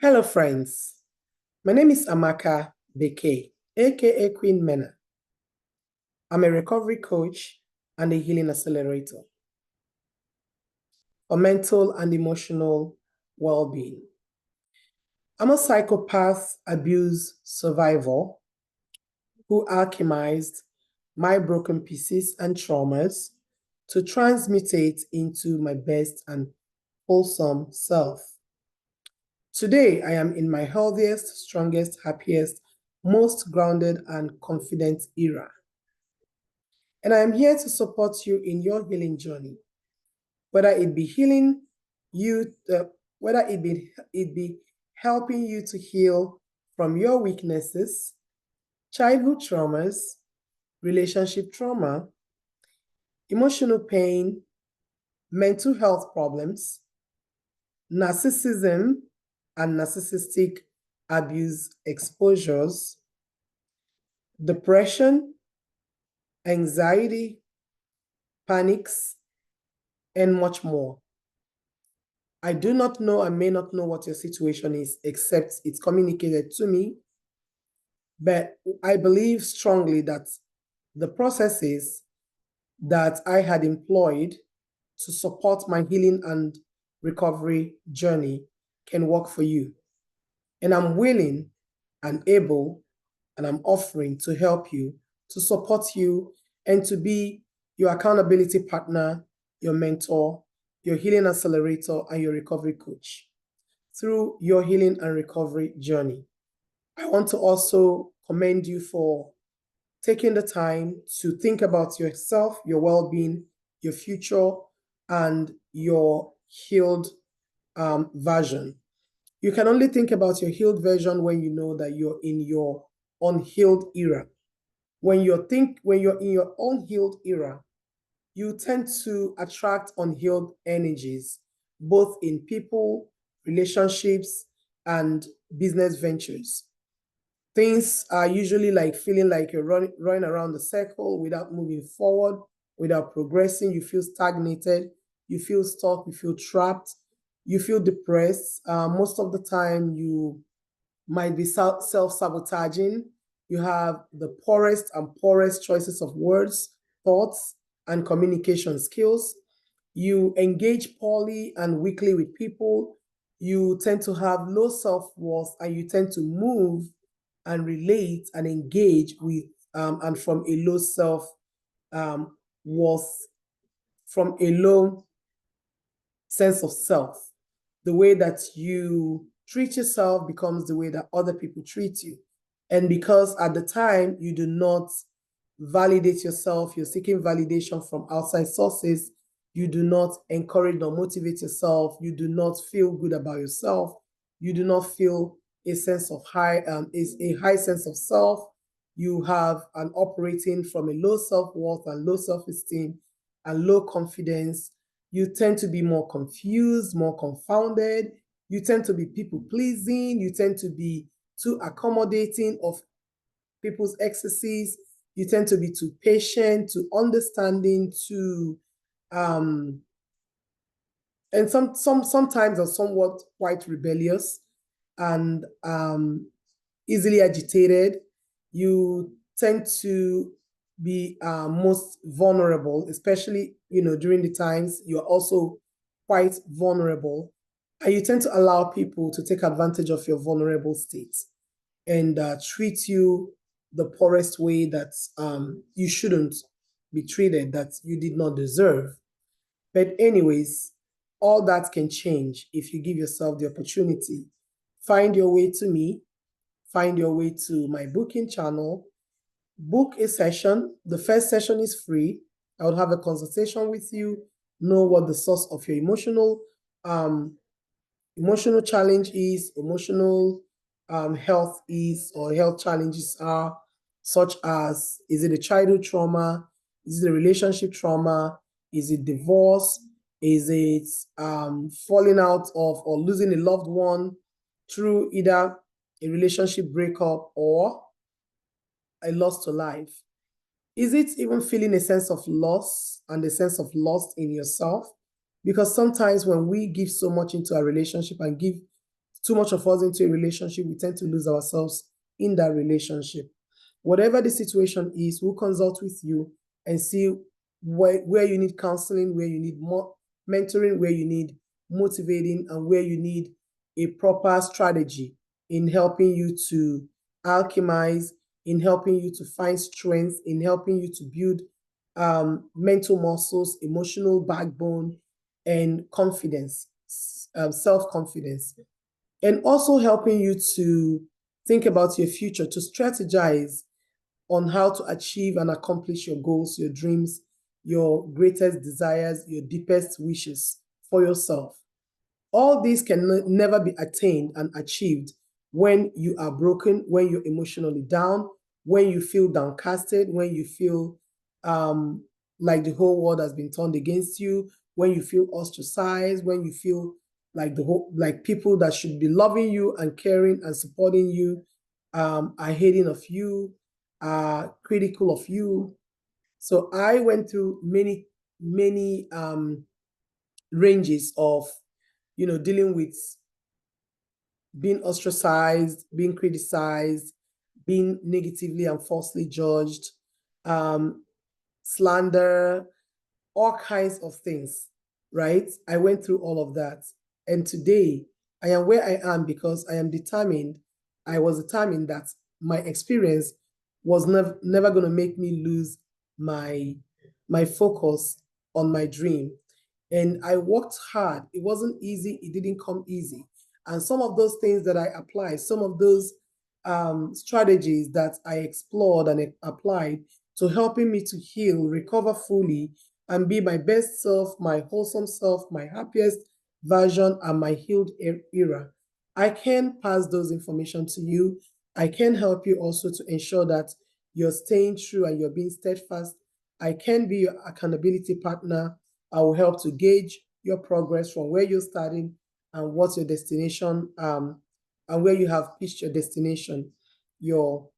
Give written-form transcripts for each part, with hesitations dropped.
Hello, friends. My name is Amaka Beké, aka Queen Mena. I'm a recovery coach and a healing accelerator for mental and emotional well-being. I'm a psychopath abuse survivor who alchemized my broken pieces and traumas to transmutate into my best and wholesome self. Today, I am in my healthiest, strongest, happiest, most grounded and confident era. And I am here to support you in your healing journey, whether it be healing you, whether it be helping you to heal from your weaknesses, childhood traumas, relationship trauma, emotional pain, mental health problems, narcissism and narcissistic abuse exposures, depression, anxiety, panics, and much more. I do not know and may not know what your situation is, except it's communicated to me. But I believe strongly that the processes that I had employed to support my healing and recovery journey can work for you. And I'm willing and able, and I'm offering to help you, to support you, and to be your accountability partner, your mentor, your healing accelerator, and your recovery coach through your healing and recovery journey. I want to also commend you for taking the time to think about yourself, your well-being, your future, and your healed version. You can only think about your healed version when you know that you're in your unhealed era. When you're in your unhealed era, you tend to attract unhealed energies, both in people, relationships, and business ventures. Things are usually like feeling like you're running around the circle without moving forward, without progressing. You feel stagnated, you feel stuck, you feel trapped, you feel depressed. Most of the time, you might be self-sabotaging. You have the poorest choices of words, thoughts, and communication skills. You engage poorly and weakly with people. You tend to have low self-worth, and you tend to move and relate and engage with and from a low self-worth, from a low sense of self. The way that you treat yourself becomes the way that other people treat you. And because at the time you do not validate yourself, you're seeking validation from outside sources, you do not encourage or motivate yourself, you do not feel good about yourself, you do not feel a sense of high sense of self, you have an operating from a low self-worth and low self-esteem and low confidence. You tend to be more confused, more confounded. You tend to be people-pleasing. You tend to be too accommodating of people's excesses. You tend to be too patient, too understanding, and sometimes are somewhat quite rebellious and easily agitated. You tend to be most vulnerable, especially during the times you're also quite vulnerable, and you tend to allow people to take advantage of your vulnerable state and treat you the poorest way that you shouldn't be treated, that you did not deserve. But anyways, all that can change if you give yourself the opportunity. Find your way to me, find your way to my booking channel, book a session. The first session is free. I will have a consultation with you, know what the source of your emotional challenge is, emotional health is, or health challenges are, such as, is it a childhood trauma? Is it a relationship trauma? Is it divorce? Is it falling out of or losing a loved one through either a relationship breakup or a loss to life? Is it even feeling a sense of loss and a sense of loss in yourself? Because sometimes when we give so much into our relationship and give too much of us into a relationship, we tend to lose ourselves in that relationship. Whatever the situation is, we'll consult with you and see where you need counseling, where you need more mentoring, where you need motivating, and where you need a proper strategy in helping you to alchemize, in helping you to find strength, in helping you to build mental muscles, emotional backbone, and confidence, self-confidence, and also helping you to think about your future, to strategize on how to achieve and accomplish your goals, your dreams, your greatest desires, your deepest wishes for yourself. All these can never be attained and achieved when you are broken, when you're emotionally down, when you feel downcasted, when you feel like the whole world has been turned against you, when you feel ostracized, when you feel like people that should be loving you and caring and supporting you are hating of you, are critical of you. So I went through many ranges of dealing with being ostracized, being criticized, being negatively and falsely judged, slander, all kinds of things, right? I went through all of that. And today I am where I am because I am determined. I was determined that my experience was never going to make me lose my focus on my dream. And I worked hard. It wasn't easy. It didn't come easy. And some of those things that I applied, some of those strategies that I explored and applied to helping me to heal, recover fully, and be my best self, my wholesome self, my happiest version, and my healed era. I can pass those information to you. I can help you also to ensure that you're staying true and you're being steadfast. I can be your accountability partner. I will help to gauge your progress from where you're starting and what's your destination, and where you have pitched your destination, your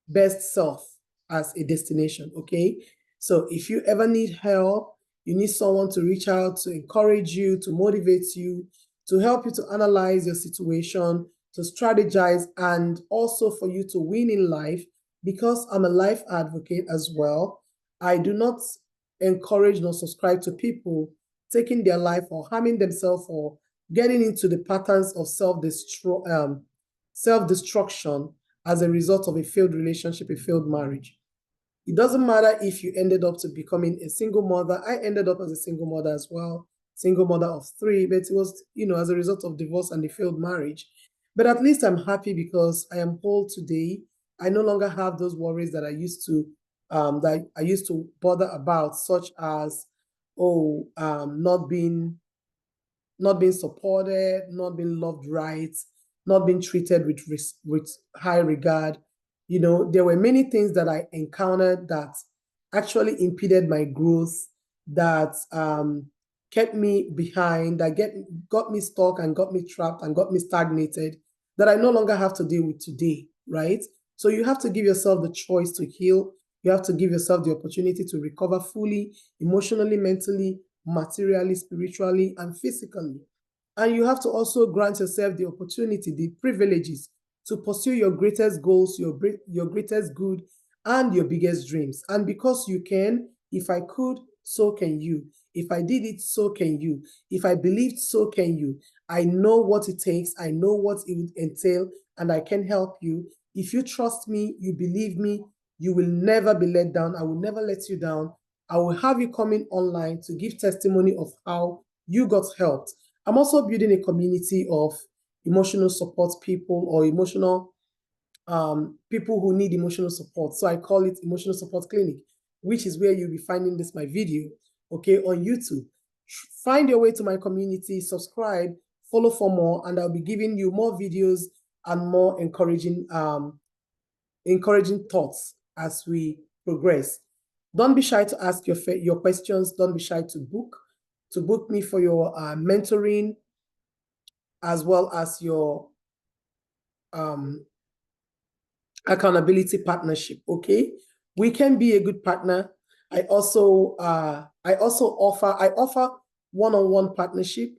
best self as a destination. Okay, so if you ever need help, you need someone to reach out to encourage you, to motivate you, to help you to analyze your situation, to strategize, and also for you to win in life, because I'm a life advocate as well. I do not encourage nor subscribe to people taking their life or harming themselves or getting into the patterns of self-destruction as a result of a failed relationship, a failed marriage. It doesn't matter if you ended up to becoming a single mother. I ended up as a single mother as well, single mother of 3, but it was, as a result of divorce and a failed marriage. But at least I'm happy because I am whole today. I no longer have those worries that I used to bother about, such as, not being supported, not being loved right, not being treated with high regard. There were many things that I encountered that actually impeded my growth, that kept me behind, that got me stuck and got me trapped and got me stagnated, that I no longer have to deal with today, right? So you have to give yourself the choice to heal. You have to give yourself the opportunity to recover fully, emotionally, mentally, materially, spiritually, and physically. And you have to also grant yourself the opportunity, the privileges to pursue your greatest goals, your greatest good, and your biggest dreams. And because you can, if I could, so can you. If I did it, so can you. If I believed, so can you. I know what it takes. I know what it would entail, and I can help you. If you trust me, you believe me, you will never be let down. I will never let you down. I will have you coming online to give testimony of how you got helped. I'm also building a community of emotional support people, or people who need emotional support. So I call it Emotional Support Clinic, which is where you'll be finding my video, okay, on YouTube. Find your way to my community, subscribe, follow for more, and I'll be giving you more videos and more encouraging thoughts as we progress. Don't be shy to ask your questions. Don't be shy to book me for your mentoring, as well as your accountability partnership. Okay, we can be a good partner. I offer one-on-one partnership.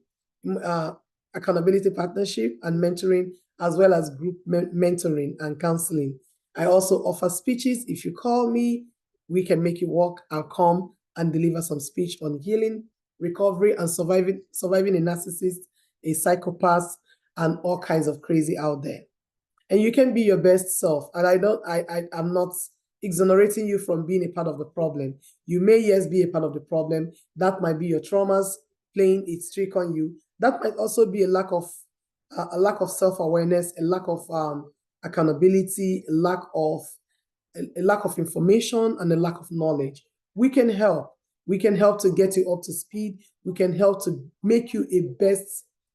accountability partnership and mentoring, as well as group mentoring and counseling. I also offer speeches. If you call me, we can make it work. I'll come and deliver some speech on healing, recovery, and surviving a narcissist, a psychopath, and all kinds of crazy out there. And you can be your best self. And I'm not exonerating you from being a part of the problem. You may, yes, be a part of the problem. That might be your traumas playing its trick on you. That might also be a lack of self-awareness, a lack of accountability, a lack of information, and a lack of knowledge. We can help. We can help to get you up to speed. We can help to make you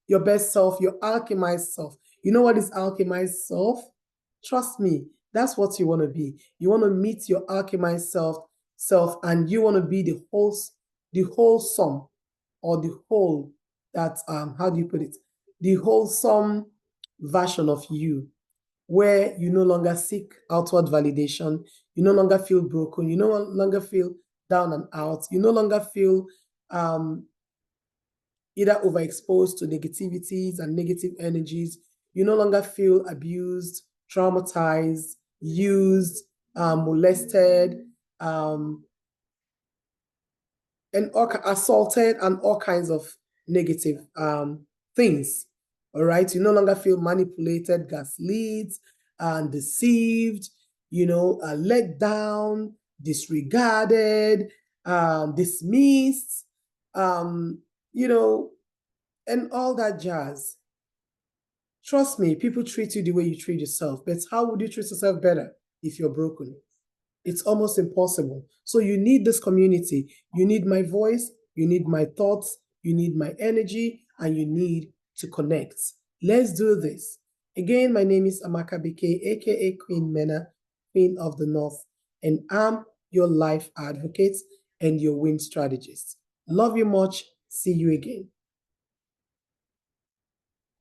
your best self, your alchemized self. You know what is alchemized self? Trust me, that's what you want to be. You want to meet your alchemized self, and you want to be the wholesome, or the whole, that how do you put it? The wholesome version of you, where you no longer seek outward validation, you no longer feel broken, you no longer feel down and out, you no longer feel either overexposed to negativities and negative energies, you no longer feel abused, traumatized, used, molested, and assaulted, and all kinds of negative things. All right, you no longer feel manipulated, gaslit, and deceived, let down, disregarded, dismissed, and all that jazz. Trust me, people treat you the way you treat yourself, but how would you treat yourself better if you're broken? It's almost impossible. So you need this community. You need my voice, you need my thoughts, you need my energy, and you need to connect. Let's do this. Again, my name is Amaka Beké, aka Queen Mena, Queen of the North, and I'm your life advocate and your win strategist. Love you much. See you again.